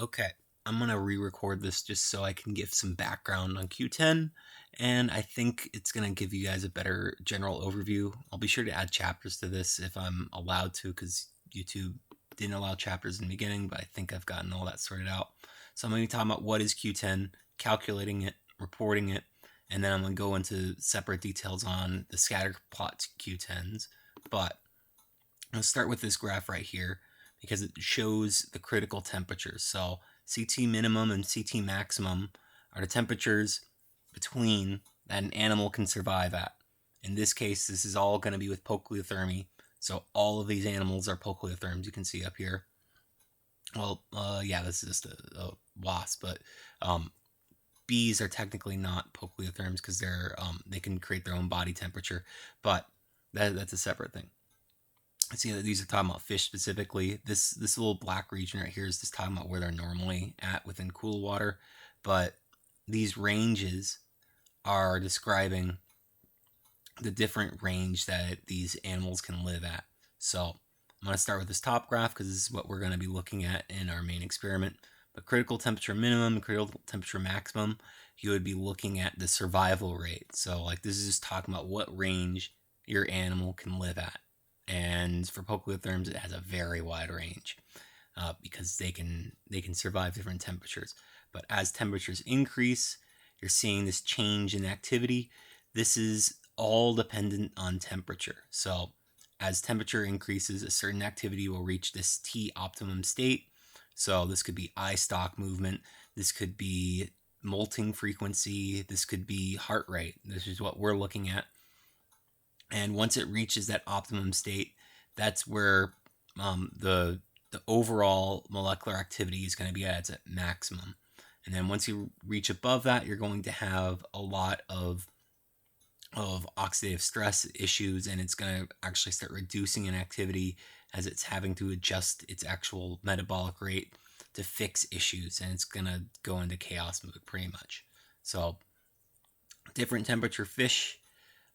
Okay, I'm gonna re-record this just so I can give some background on Q10, and I think it's gonna give you guys a better general overview. I'll be sure to add chapters to this if I'm allowed to, because YouTube didn't allow chapters in the beginning, but I think I've gotten all that sorted out. So I'm gonna be talking about what is Q10, calculating it, reporting it, and then I'm gonna go into separate details on the Scatterplot Q10s. But Let's start with this graph right here because it shows the critical temperatures. So CT minimum and CT maximum are the temperatures between that an animal can survive at. In this case, this is all going to be with poikilothermy. So all of these animals are poikilotherms, you can see up here. Well, yeah, this is just a wasp, but bees are technically not poikilotherms because they can create their own body temperature, but that's a separate thing. I see that these are talking about fish specifically. This little black region right here is just talking about where they're normally at within cool water, but these ranges are describing the different range that these animals can live at. So I'm going to start with this top graph because this is what we're going to be looking at in our main experiment. But critical temperature minimum and critical temperature maximum, you would be looking at the survival rate. So like this is just talking about what range your animal can live at. And for poikilotherms, it has a very wide range because they can survive different temperatures. But as temperatures increase, you're seeing this change in activity. This is all dependent on temperature. So as temperature increases, a certain activity will reach this T optimum state. So this could be eye stalk movement. This could be molting frequency. This could be heart rate. This is what we're looking at. And once it reaches that optimum state, that's where the overall molecular activity is going to be at its maximum. And then once you reach above that, you're going to have a lot of oxidative stress issues, and it's going to actually start reducing in activity as it's having to adjust its actual metabolic rate to fix issues, and it's going to go into chaos mode pretty much. So different temperature fish,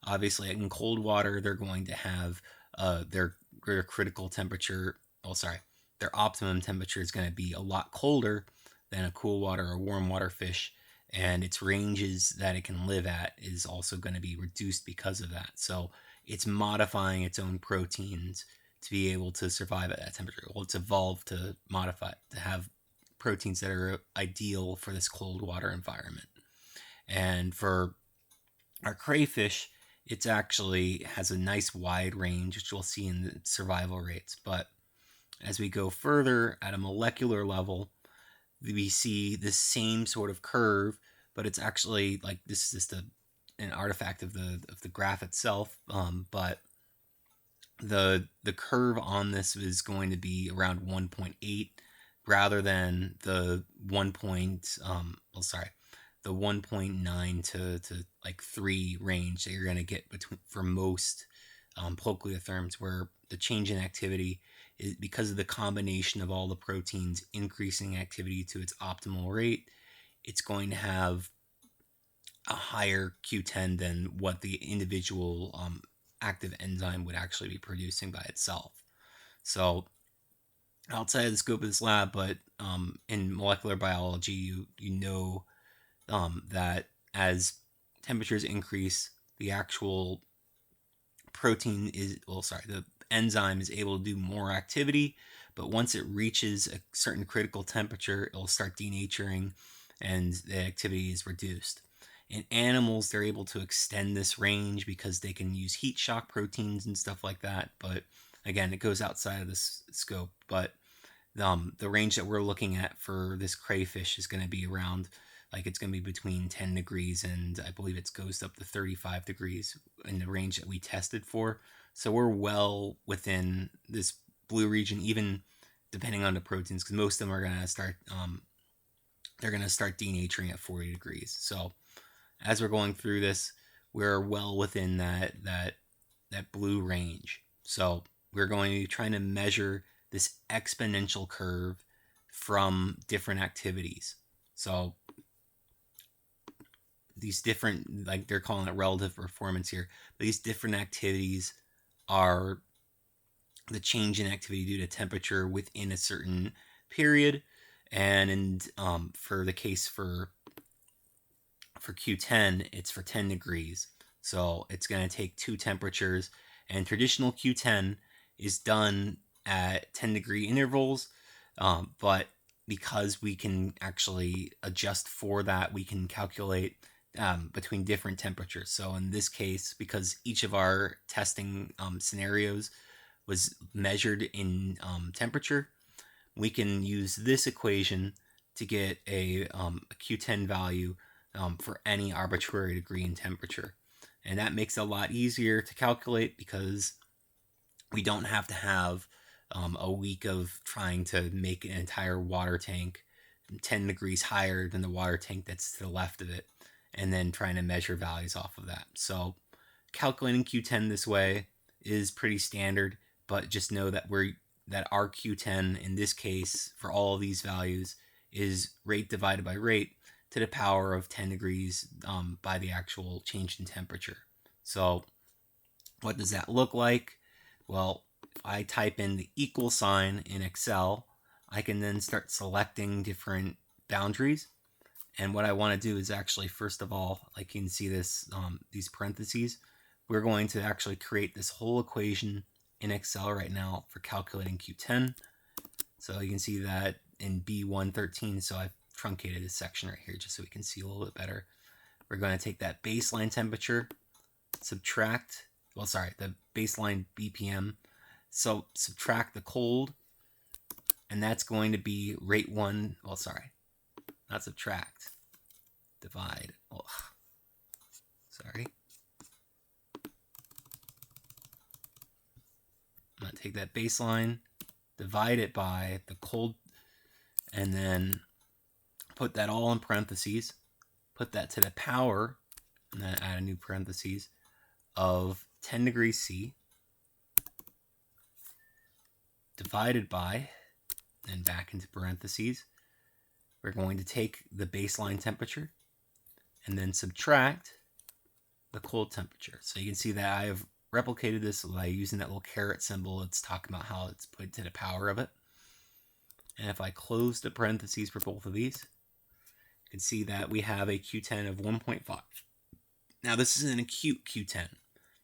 obviously in cold water, they're going to have their critical temperature, oh sorry, their optimum temperature is going to be a lot colder than a cool water or warm water fish, and its ranges that it can live at is also going to be reduced because of that. So it's modifying its own proteins to be able to survive at that temperature. Well, it's evolved to modify to have proteins that are ideal for this cold water environment. And for our crayfish, it's actually has a nice wide range, which we'll see in the survival rates. But as we go further at a molecular level, we see the same sort of curve, but it's actually like this is just an artifact of the graph itself. But the curve on this is going to be around 1.8 rather than the 1. The 1.9 to like 3 range that you're going to get between for most poikilotherms, where the change in activity is because of the combination of all the proteins increasing activity to its optimal rate. It's going to have a higher Q10 than what the individual active enzyme would actually be producing by itself. So outside of the scope of this lab, but in molecular biology, you know that as temperatures increase, the actual protein is, the enzyme is able to do more activity, but once it reaches a certain critical temperature, it'll start denaturing and the activity is reduced. In animals, they're able to extend this range because they can use heat shock proteins and stuff like that. But again, it goes outside of this scope. But the range that we're looking at for this crayfish is going to be around, like, it's going to be between 10 degrees and I believe it goes up to 35 degrees in the range that we tested for. So we're well within this blue region, even depending on the proteins, because most of them are going to start they're going to start denaturing at 40 degrees. So as we're going through this, we're well within that blue range. So we're going to be trying to measure this exponential curve from different activities. So these different, like they're calling it relative performance here, but these different activities are the change in activity due to temperature within a certain period. And for the case for Q10, it's for 10 degrees. So it's going to take two temperatures, and traditional Q10 is done at 10-degree intervals, but because we can actually adjust for that, we can calculate between different temperatures. So in this case, because each of our testing scenarios was measured in temperature, we can use this equation to get a Q10 value for any arbitrary degree in temperature. And that makes it a lot easier to calculate because we don't have to have a week of trying to make an entire water tank 10 degrees higher than the water tank that's to the left of it, and then trying to measure values off of that. So calculating Q10 this way is pretty standard, but just know that our Q10 in this case for all of these values is rate divided by rate to the power of 10 degrees by the actual change in temperature. So what does that look like? Well, if I type in the equal sign in Excel, I can then start selecting different boundaries. And what I want to do is actually, first of all, like you can see this, these parentheses, we're going to actually create this whole equation in Excel right now for calculating Q10. So you can see that in B113, so I've truncated this section right here just so we can see a little bit better. We're going to take that baseline temperature, subtract, the baseline BPM, so subtract the cold, and that's going to be rate 1, not subtract, divide, I'm going to take that baseline, divide it by the cold, and then put that all in parentheses, put that to the power, and then add a new parentheses of 10 degrees C divided by, and back into parentheses, we're going to take the baseline temperature and then subtract the cold temperature. So you can see that I have replicated this by using that little caret symbol. It's talking about how it's put to the power of it. And if I close the parentheses for both of these, you can see that we have a Q10 of 1.5. Now this is an acute Q10.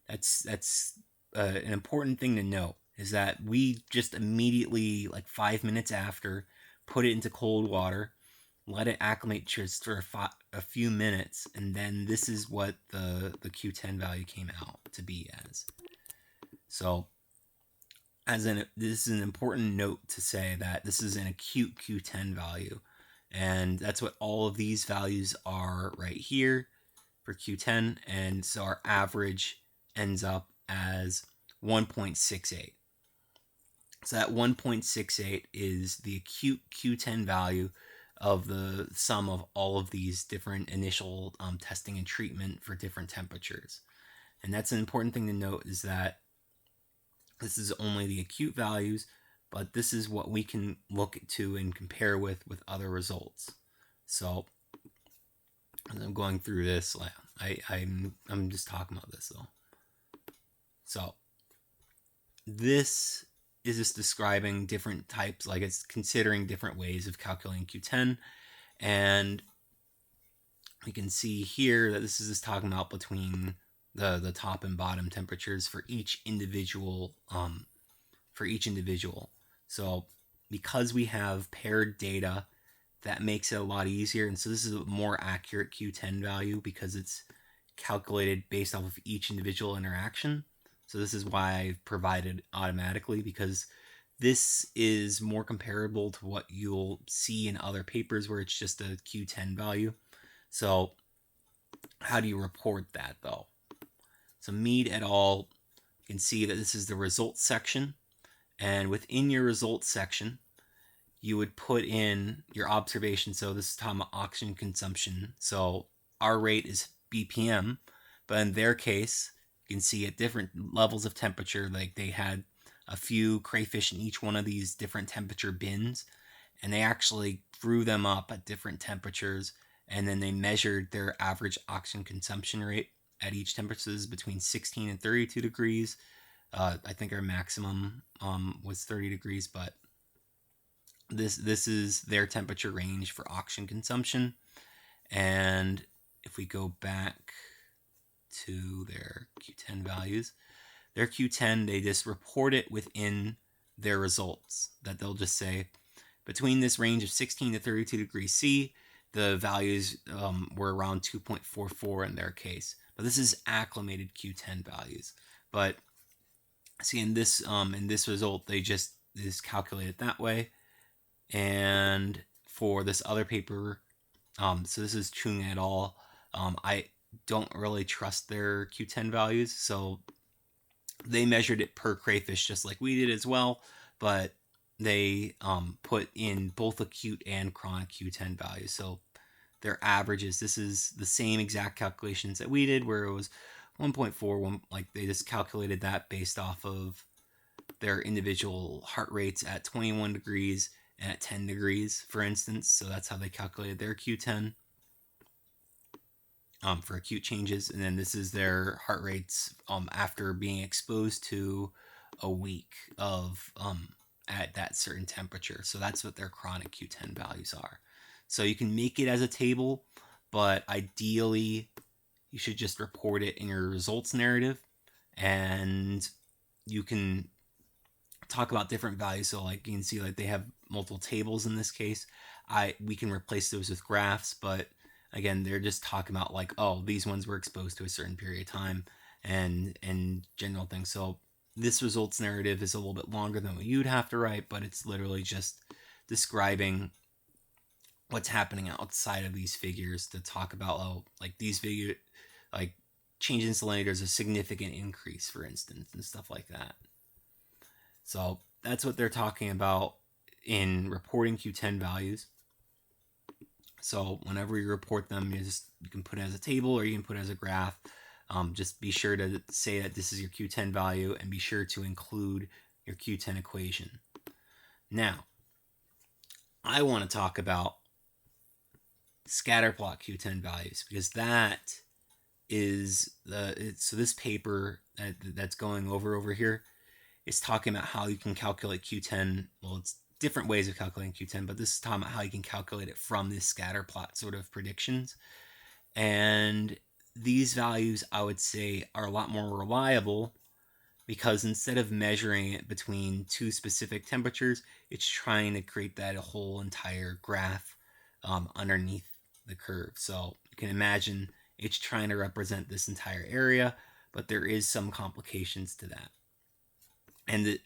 That's an important thing to note, is that we just immediately, like 5 minutes after, put it into cold water, let it acclimate just for a few minutes, and then this is what the Q10 value came out to be as. So this is an important note to say that this is an acute Q10 value, and that's what all of these values are right here for Q10, and so our average ends up as 1.68. So that 1.68 is the acute Q10 value of the sum of all of these different initial testing and treatment for different temperatures. And that's an important thing to note, is that this is only the acute values, but this is what we can look to and compare with other results. So as I'm going through this, I'm just talking about this though. So this is just describing different types, like it's considering different ways of calculating Q10. And we can see here that this is just talking about between the top and bottom temperatures for each individual. So because we have paired data, that makes it a lot easier. And so this is a more accurate Q10 value because it's calculated based off of each individual interaction. So this is why I've provided automatically, because this is more comparable to what you'll see in other papers where it's just a Q10 value. So how do you report that though? So Mead et al., you can see that this is the results section. And within your results section, you would put in your observation. So this is talking about oxygen consumption. So our rate is BPM, but in their case, you can see at different levels of temperature, like they had a few crayfish in each one of these different temperature bins, and they actually grew them up at different temperatures, and then they measured their average oxygen consumption rate at each temperature is between 16 and 32 degrees. I think our maximum was 30 degrees, but This is their temperature range for oxygen consumption. And if we go back to their Q10 values, their Q10, they just report it within their results, that they'll just say between this range of 16 to 32 degrees C, the values were around 2.44 in their case. But this is acclimated Q10 values. But see, in this result, they just calculate it that way. And for this other paper, so this is Chung et al. I don't really trust their Q10 values, so they measured it per crayfish just like we did as well, but they put in both acute and chronic Q10 values. So their averages, this is the same exact calculations that we did, where it was 1.41, like they just calculated that based off of their individual heart rates at 21 degrees and at 10 degrees, for instance. So that's how they calculated their Q10 for acute changes. And then this is their heart rates after being exposed to a week of at that certain temperature. So that's what their chronic Q10 values are. So you can make it as a table, but ideally you should just report it in your results narrative, and you can talk about different values. So like you can see, like they have multiple tables in this case. We can replace those with graphs, but again, they're just talking about like, oh, these ones were exposed to a certain period of time and general things. So this results narrative is a little bit longer than what you'd have to write, but it's literally just describing what's happening outside of these figures to talk about, oh, like these figure, like change in salinity, there's a significant increase, for instance, and stuff like that. So that's what they're talking about in reporting Q10 values. So whenever you report them, you can put it as a table or you can put it as a graph. Just be sure to say that this is your Q10 value and be sure to include your Q10 equation. Now, I want to talk about Scatterplot Q10 values, because that is so this paper that's going over here is talking about how you can calculate Q10. Well, it's different ways of calculating Q10, but this is talking about how you can calculate it from this scatter plot sort of predictions. And these values, I would say, are a lot more reliable, because instead of measuring it between two specific temperatures, it's trying to create that whole entire graph underneath the curve. So you can imagine it's trying to represent this entire area, but there is some complications to that. And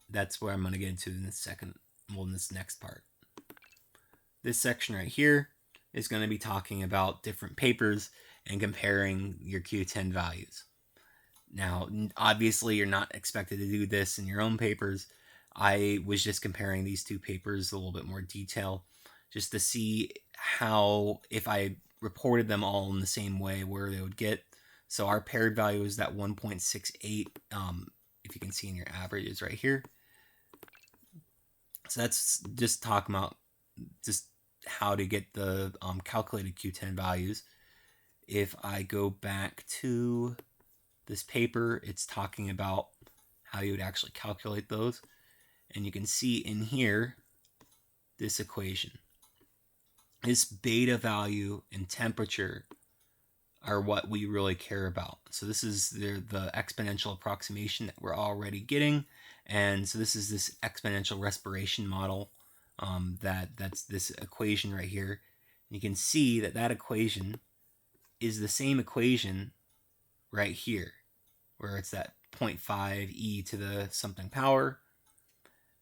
that's where I'm going to get into in this next part. This section right here is going to be talking about different papers and comparing your Q10 values. Now, obviously, you're not expected to do this in your own papers. I was just comparing these two papers a little bit more detail, just to see how, if I reported them all in the same way, where they would get. So our paired value is that 1.68, if you can see in your averages right here. So that's just talking about just how to get the calculated Q10 values. If I go back to this paper, it's talking about how you would actually calculate those. And you can see in here, this equation. This beta value and temperature are what we really care about. So this is the exponential approximation that we're already getting. And so this is this exponential respiration model that's this equation right here. And you can see that that equation is the same equation right here, where it's that 0.5 e to the something power.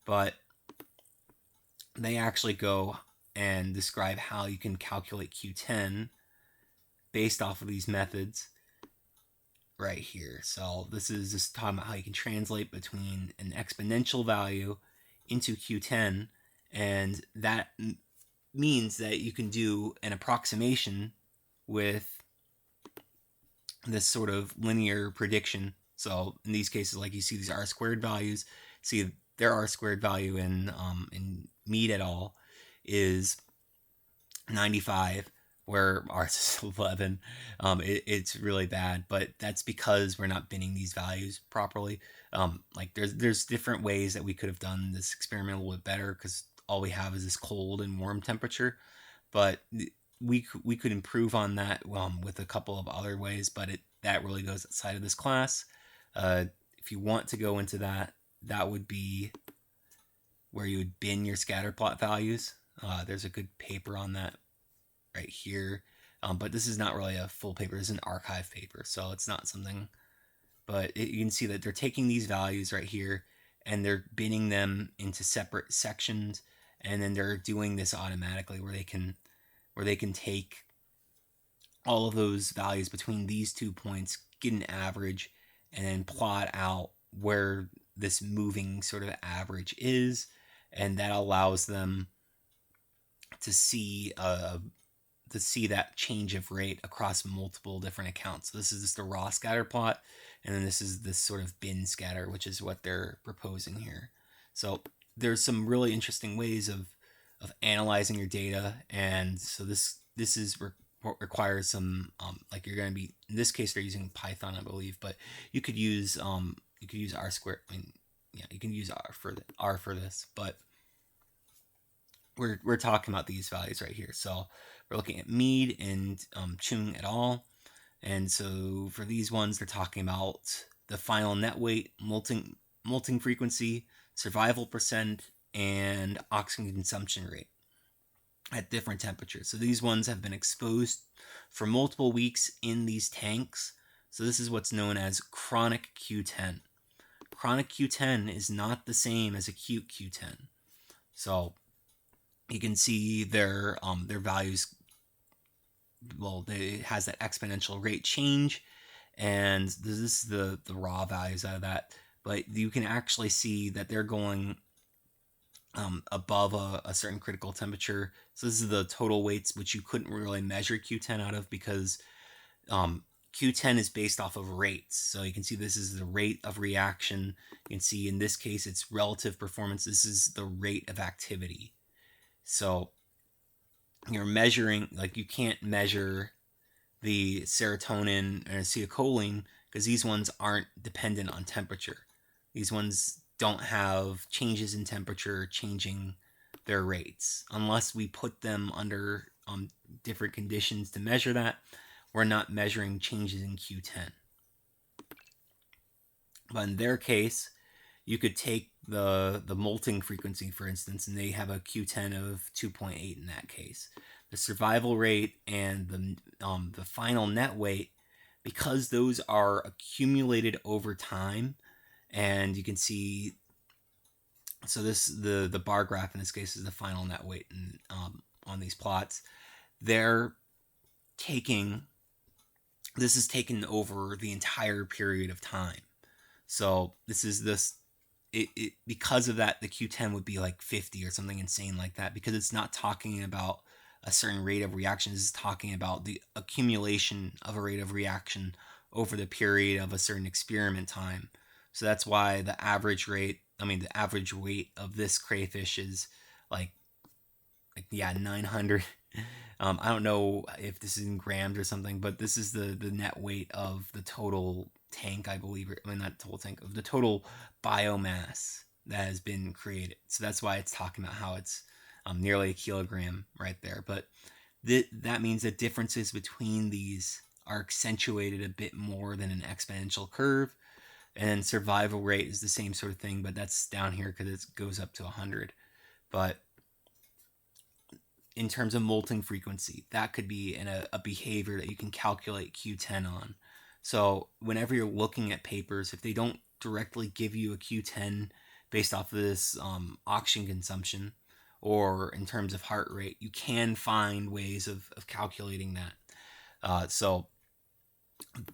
But they actually go and describe how you can calculate Q10 based off of these methods right here. So this is just talking about how you can translate between an exponential value into Q10, and that means that you can do an approximation with this sort of linear prediction. So in these cases, like you see these R squared values, see their R squared value in Mead et al. Is 95, where ours is 11. It's really bad, but that's because we're not binning these values properly. Like there's different ways that we could have done this experiment a little bit better, because all we have is this cold and warm temperature. But we could improve on that with a couple of other ways, but that really goes outside of this class. If you want to go into that, that would be where you would bin your scatterplot values. There's a good paper on that right here, but this is not really a full paper. This is an archive paper, so it's not something. But you can see that they're taking these values right here and they're binning them into separate sections, and then they're doing this automatically where they can take all of those values between these 2 points, get an average, and then plot out where this moving sort of average is, and that allows them to see that change of rate across multiple different accounts. So this is just the raw scatter plot, and then this is this sort of bin scatter, which is what they're proposing here. So there's some really interesting ways of analyzing your data, and so this is what requires some like you're going to be, in this case they're using Python, I believe, but you could use R squared. I mean, yeah, you can use R for this, but we're talking about these values right here. So we're looking at Mead and Chung et al. And so for these ones, they're talking about the final net weight, molting frequency, survival percent, and oxygen consumption rate at different temperatures. So these ones have been exposed for multiple weeks in these tanks. So this is what's known as chronic Q10. Chronic Q10 is not the same as acute Q10. So you can see their values. Well, it has that exponential rate change, and this is the raw values out of that. But you can actually see that they're going above a certain critical temperature. So this is the total weights, which you couldn't really measure Q10 out of because Q10 is based off of rates. So you can see this is the rate of reaction. You can see in this case it's relative performance. This is the rate of activity. So you're measuring, like you can't measure the serotonin and acetylcholine because these ones aren't dependent on temperature. These ones don't have changes in temperature changing their rates. Unless we put them under different conditions to measure that, we're not measuring changes in Q10. But in their case, you could take the molting frequency, for instance, and they have a Q10 of 2.8 in that case. The survival rate and the final net weight, because those are accumulated over time, and you can see, so this the bar graph in this case is the final net weight, and on these plots, they're taking, this is taken over the entire period of time. So this is this. Because of that, the Q10 would be like 50 or something insane like that, because it's not talking about a certain rate of reaction. It's talking about the accumulation of a rate of reaction over the period of a certain experiment time. So that's why the average weight of this crayfish is like 900. I don't know if this is in grams or something, but this is the net weight of the total tank, I believe. I mean, not total tank, of the total biomass that has been created. So that's why it's talking about how it's nearly a kilogram right there. But that means that differences between these are accentuated a bit more than an exponential curve. And survival rate is the same sort of thing, but that's down here because it goes up to 100. But in terms of molting frequency, that could be a behavior that you can calculate Q10 on. So whenever you're looking at papers, if they don't directly give you a Q10 based off of this oxygen consumption or in terms of heart rate, you can find ways of calculating that. So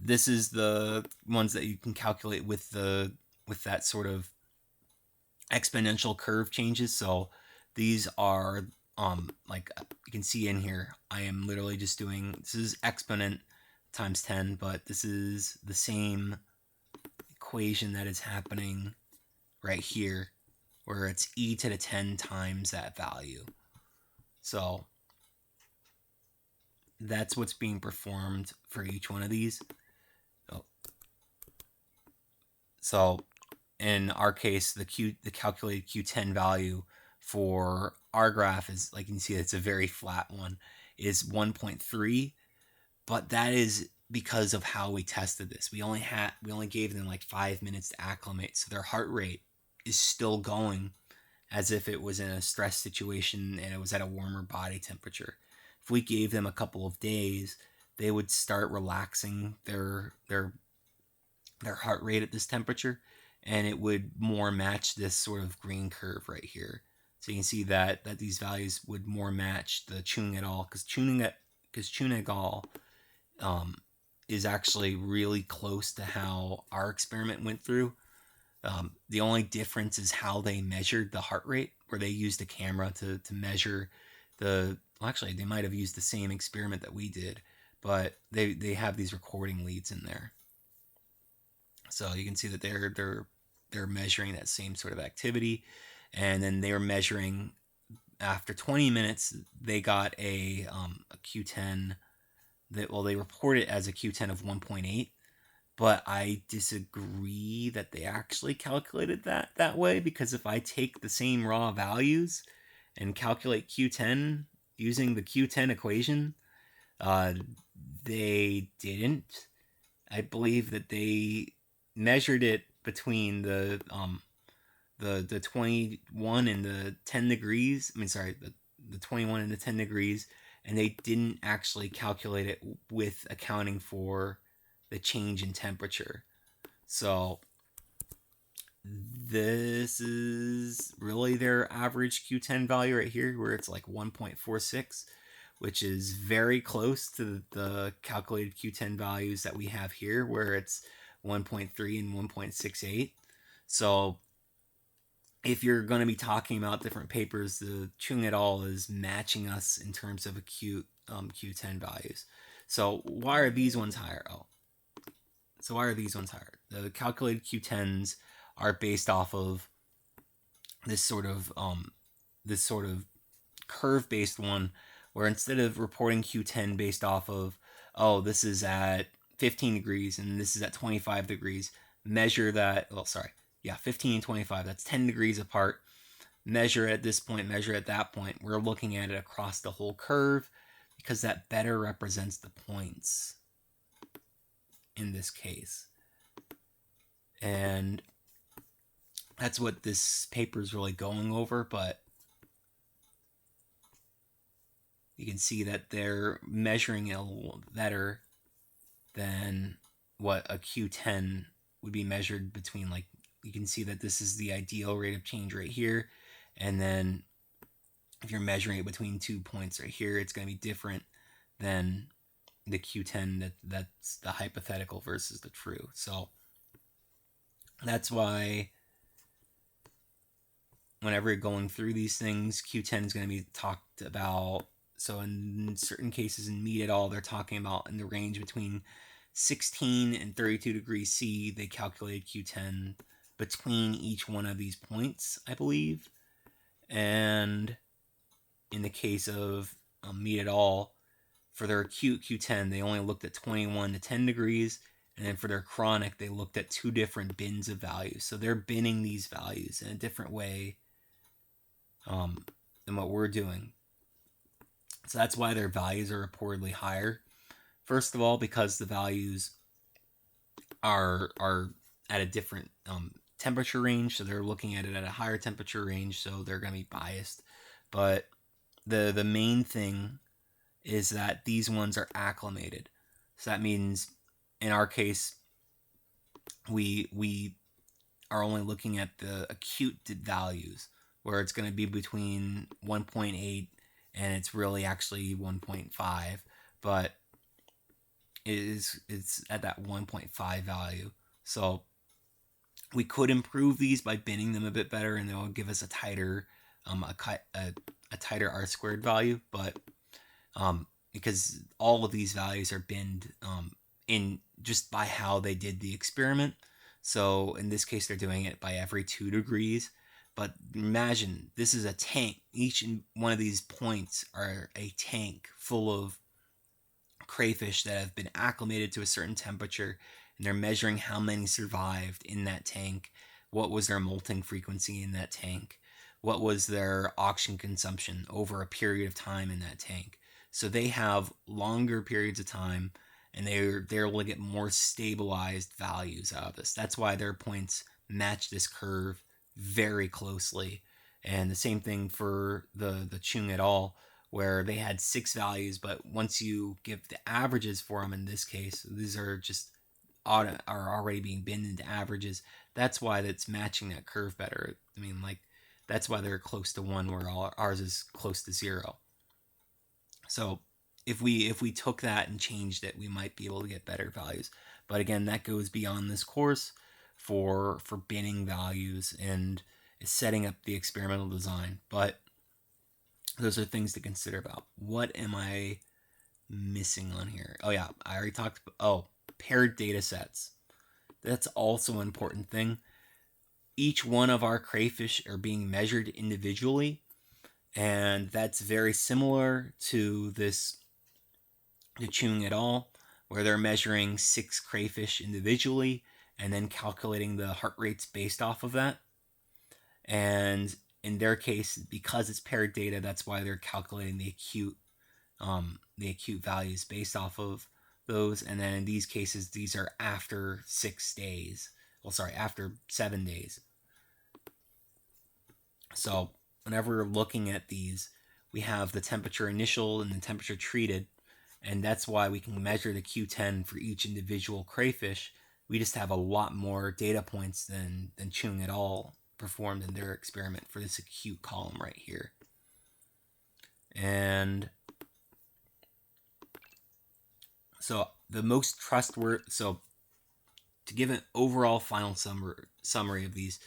this is the ones that you can calculate with that sort of exponential curve changes. So these are like you can see in here, I am literally just doing, this is exponent times 10, but this is the same equation that is happening right here, where it's e to the 10 times that value. So that's what's being performed for each one of these. So in our case, the calculated Q10 value for our graph is, like you can see, it's a very flat one, is 1.3, but that is because of how we tested this. We only gave them like 5 minutes to acclimate, so their heart rate is still going as if it was in a stress situation and it was at a warmer body temperature. If we gave them a couple of days, they would start relaxing their heart rate at this temperature, and it would more match this sort of green curve right here. So you can see that these values would more match the chewing et al. Because chewing et al. Is actually really close to how our experiment went through. The only difference is how they measured the heart rate, where they used a camera to measure the. Well, actually, they might have used the same experiment that we did, but they have these recording leads in there. So you can see that they're measuring that same sort of activity, and then they're measuring after 20 minutes. They got a Q10 that, well, they report it as a Q10 of 1.8, but I disagree that they actually calculated that way, because if I take the same raw values and calculate Q10 using the Q10 equation, they didn't. I believe that they measured it between the 21 and the 10 degrees. I mean, sorry, the 21 and the 10 degrees, and they didn't actually calculate it with accounting for the change in temperature. So this is really their average Q10 value right here, where it's like 1.46, which is very close to the calculated Q10 values that we have here, where it's 1.3 and 1.68. So if you're going to be talking about different papers, the Chung et al. Is matching us in terms of acute Q10 values. So why are these ones higher? So why are these ones higher? The calculated Q10s are based off of this sort of curve-based one, where instead of reporting Q10 based off of, oh, this is at 15 degrees and this is at 25 degrees, measure that, 15 and 25, that's 10 degrees apart. Measure at this point, measure at that point. We're looking at it across the whole curve, because that better represents the points in this case. And that's what this paper is really going over, but you can see that they're measuring it a little better than what a Q10 would be measured between. Like, you can see that this is the ideal rate of change right here, and then if you're measuring it between 2 points right here, it's going to be different than the Q10 that's the hypothetical versus the true. So that's why whenever you're going through these things, Q10 is going to be talked about. So in certain cases in Mead et al., they're talking about in the range between 16 and 32 degrees C. They calculated Q10 between each one of these points, I believe. And in the case of Mead et al., for their acute Q10, they only looked at 21 to 10 degrees. And then for their chronic, they looked at two different bins of values. So they're binning these values in a different way than what we're doing. So that's why their values are reportedly higher. First of all, because the values are at a different temperature range, so they're looking at it at a higher temperature range, so they're going to be biased. But the main thing is that these ones are acclimated. So that means, in our case, we are only looking at the acute values, where it's going to be between 1.8 and it's really actually 1.5, but it's at that 1.5 value. So we could improve these by binning them a bit better, and they'll give us a tighter tighter R squared value. But because all of these values are binned in just by how they did the experiment. So in this case, they're doing it by every 2 degrees. But imagine this is a tank. Each one of these points are a tank full of crayfish that have been acclimated to a certain temperature, and they're measuring how many survived in that tank, what was their molting frequency in that tank, what was their oxygen consumption over a period of time in that tank. So they have longer periods of time, and they're able to get more stabilized values out of this. That's why their points match this curve very closely. And the same thing for the Chung et al., where they had 6 values, but once you give the averages for them, in this case, these are just are already being binned into averages. That's why that's matching that curve better. I mean, like, that's why they're close to 1, where ours is close to 0. So if we took that and changed it, we might be able to get better values. But again, that goes beyond this course for binning values and setting up the experimental design. But those are things to consider about. What am I missing on here? Oh yeah, I already talked about, paired data sets. That's also an important thing. Each one of our crayfish are being measured individually, and that's very similar to this the Chung et al., where they're measuring 6 crayfish individually and then calculating the heart rates based off of that. And in their case, because it's paired data, that's why they're calculating the acute values based off of those. And then in these cases, these are after 6 days. Well, sorry, after 7 days. So whenever we're looking at these, we have the temperature initial and the temperature treated, and that's why we can measure the Q10 for each individual crayfish. We just have a lot more data points than Chung et al. Performed in their experiment for this acute column right here. And so the most trustworthy, so to give an overall final summary of these,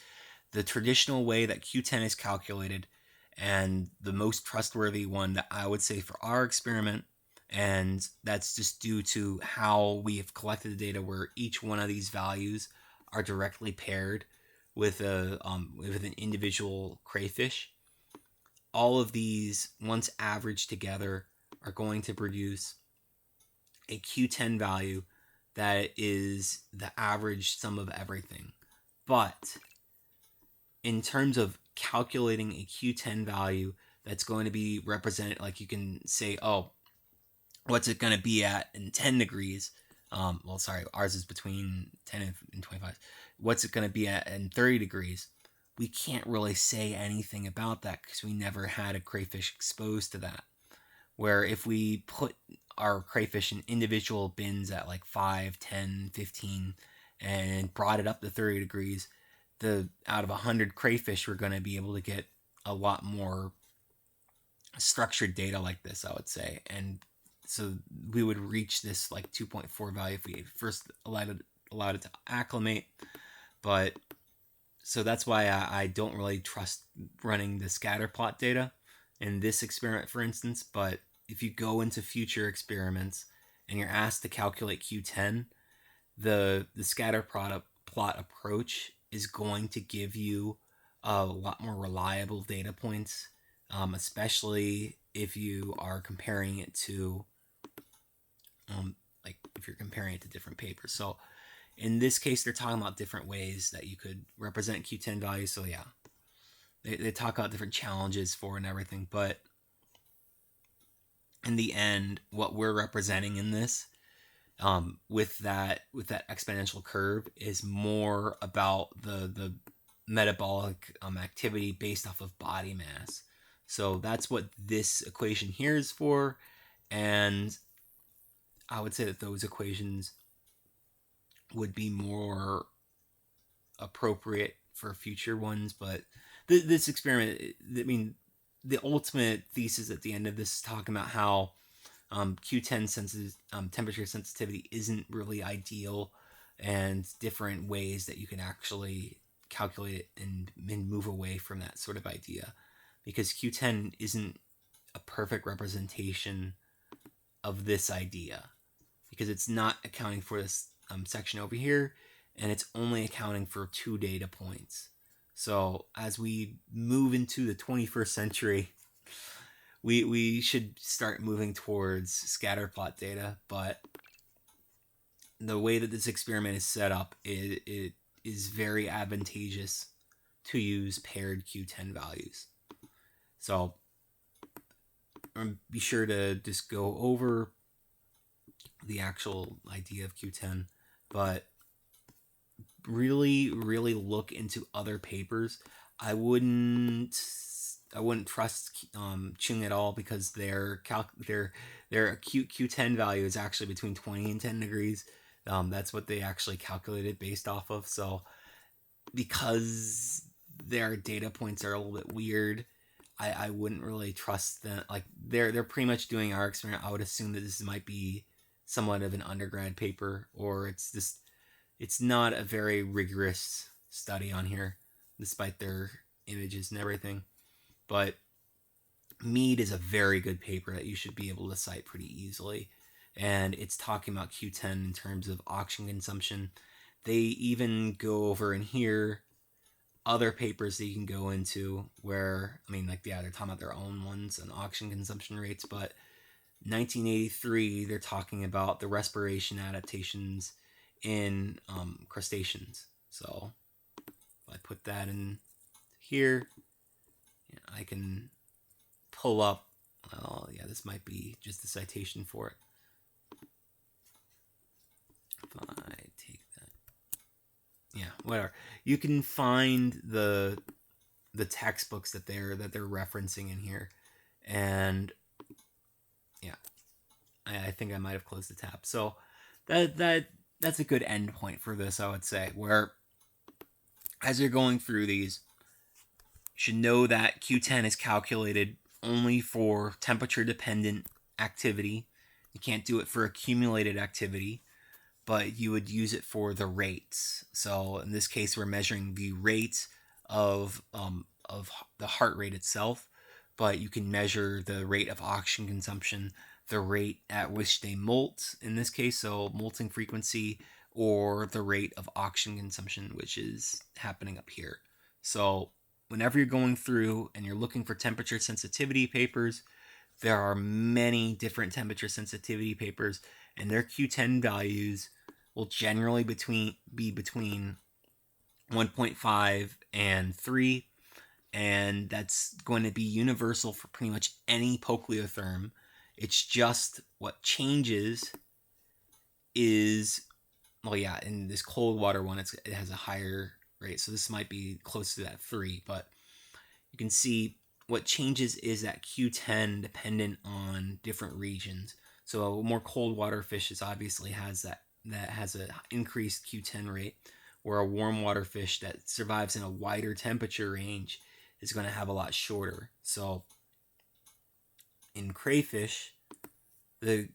the traditional way that Q10 is calculated and the most trustworthy one that I would say for our experiment, and that's just due to how we have collected the data, where each one of these values are directly paired with an individual crayfish. All of these, once averaged together, are going to produce a Q10 value that is the average sum of everything. But in terms of calculating a Q10 value that's going to be represented, like you can say, oh, what's it going to be at in 10 degrees? Well, sorry, ours is between 10 and 25. What's it going to be at in 30 degrees? We can't really say anything about that because we never had a crayfish exposed to that. Where if we put our crayfish in individual bins at like 5, 10, 15, and brought it up to 30 degrees, out of 100 crayfish, we're going to be able to get a lot more structured data like this, I would say. And so we would reach this like 2.4 value if we first allowed it to acclimate. But so that's why I don't really trust running the Scatterplot data in this experiment, for instance. But if you go into future experiments and you're asked to calculate Q10, the Scatterplot approach is going to give you a lot more reliable data points, especially if you are comparing it to if you're comparing it to different papers. So in this case, they're talking about different ways that you could represent Q10 values. So yeah, they talk about different challenges for and everything. But in the end, what we're representing in this, with that exponential curve, is more about the metabolic activity based off of body mass. So that's what this equation here is for, and I would say that those equations would be more appropriate for future ones. But this experiment, I mean, the ultimate thesis at the end of this is talking about how Q10 temperature sensitivity isn't really ideal, and different ways that you can actually calculate it and move away from that sort of idea, because Q10 isn't a perfect representation of this idea, because it's not accounting for this section over here, and it's only accounting for 2 data points. So as we move into the 21st century, we should start moving towards scatterplot data. But the way that this experiment is set up, it is very advantageous to use paired Q10 values. So be sure to just go over the actual idea of Q10, but really, really look into other papers. I wouldn't trust Chung at all, because their acute Q10 value is actually between 20 and 10 degrees. That's what they actually calculated based off of. So because their data points are a little bit weird, I wouldn't really trust them. Like they're pretty much doing our experiment. I would assume that this might be somewhat of an undergrad paper, or it's not a very rigorous study on here, despite their images and everything. But Mead is a very good paper that you should be able to cite pretty easily. And it's talking about Q10 in terms of oxygen consumption. They even go over in here other papers that you can go into where, I mean, like, yeah, they're talking about their own ones and oxygen consumption rates, but 1983, they're talking about the respiration adaptations in crustaceans. So if I put that in here, I can pull up, well, yeah, this might be just the citation for it. If I take that, yeah, whatever. You can find the textbooks that they're referencing in here, and yeah, I think I might have closed the tab. So that's a good end point for this, I would say, where as you're going through these, you should know that Q10 is calculated only for temperature dependent activity. You can't do it for accumulated activity, but you would use it for the rates. So in this case, we're measuring the rate of the heart rate itself, but you can measure the rate of oxygen consumption, the rate at which they molt, in this case, so molting frequency, or the rate of oxygen consumption, which is happening up here. So whenever you're going through and you're looking for temperature sensitivity papers, there are many different temperature sensitivity papers, and their Q10 values will generally be between 1.5 and 3, and that's going to be universal for pretty much any polyotherm. It's just what changes is, well, yeah, in this cold water one, it has a higher rate, so this might be close to that 3, but you can see what changes is that Q10 dependent on different regions. So more cold water fishes obviously has that has an increased Q10 rate, where a warm water fish that survives in a wider temperature range is going to have a lot shorter. So in crayfish, the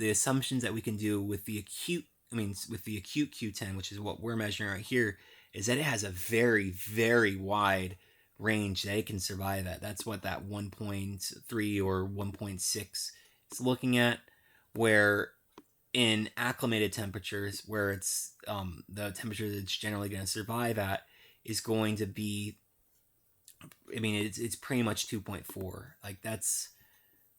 assumptions that we can do with the acute Q10, which is what we're measuring right here, is that it has a very, very wide range that it can survive at. That's what that 1.3 or 1.6 is looking at, where in acclimated temperatures, where it's the temperature that it's generally going to survive at is going to be, I mean, it's pretty much 2.4. Like, that's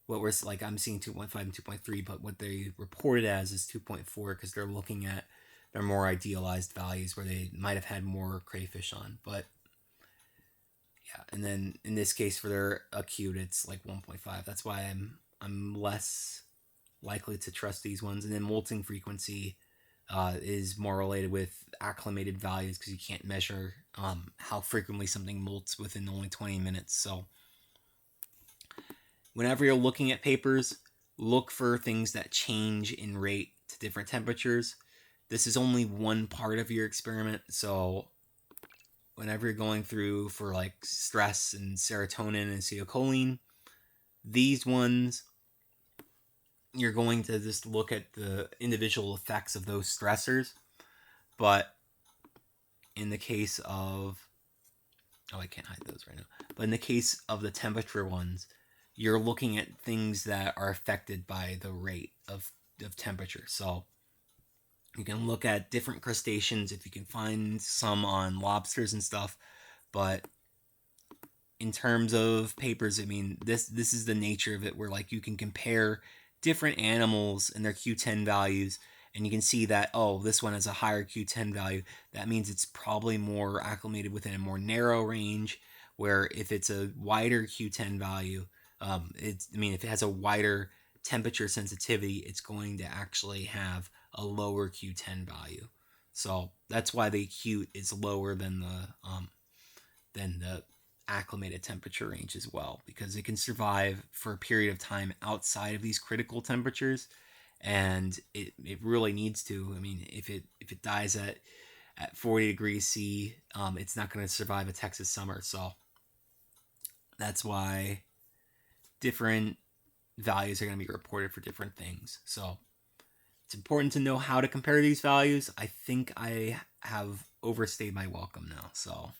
what we're, like, I'm seeing 2.5 and 2.3, but what they reported as is 2.4, because they're looking at their more idealized values where they might have had more crayfish on. But yeah, and then in this case for their acute, it's like 1.5. That's why I'm less likely to trust these ones. And then molting frequency is more related with acclimated values, because you can't measure how frequently something molts within only 20 minutes. So whenever you're looking at papers, look for things that change in rate to different temperatures. This is only one part of your experiment, so whenever you're going through for like stress and serotonin and acetylcholine, these ones, you're going to just look at the individual effects of those stressors. But in the case of, oh, I can't hide those right now. But in the case of the temperature ones, you're looking at things that are affected by the rate of temperature. So you can look at different crustaceans if you can find some on lobsters and stuff. But in terms of papers, I mean, this is the nature of it, where like you can compare different animals and their Q10 values, and you can see that, oh, this one has a higher Q10 value. That means it's probably more acclimated within a more narrow range, where if it's a wider Q10 value, if it has a wider temperature sensitivity, it's going to actually have a lower Q10 value. So that's why the acute is lower than the acclimated temperature range as well, because it can survive for a period of time outside of these critical temperatures, and it really needs to. I mean, if it dies at 40 degrees C, it's not going to survive a Texas summer. So that's why different values are going to be reported for different things. So it's important to know how to compare these values. I think I have overstayed my welcome now. So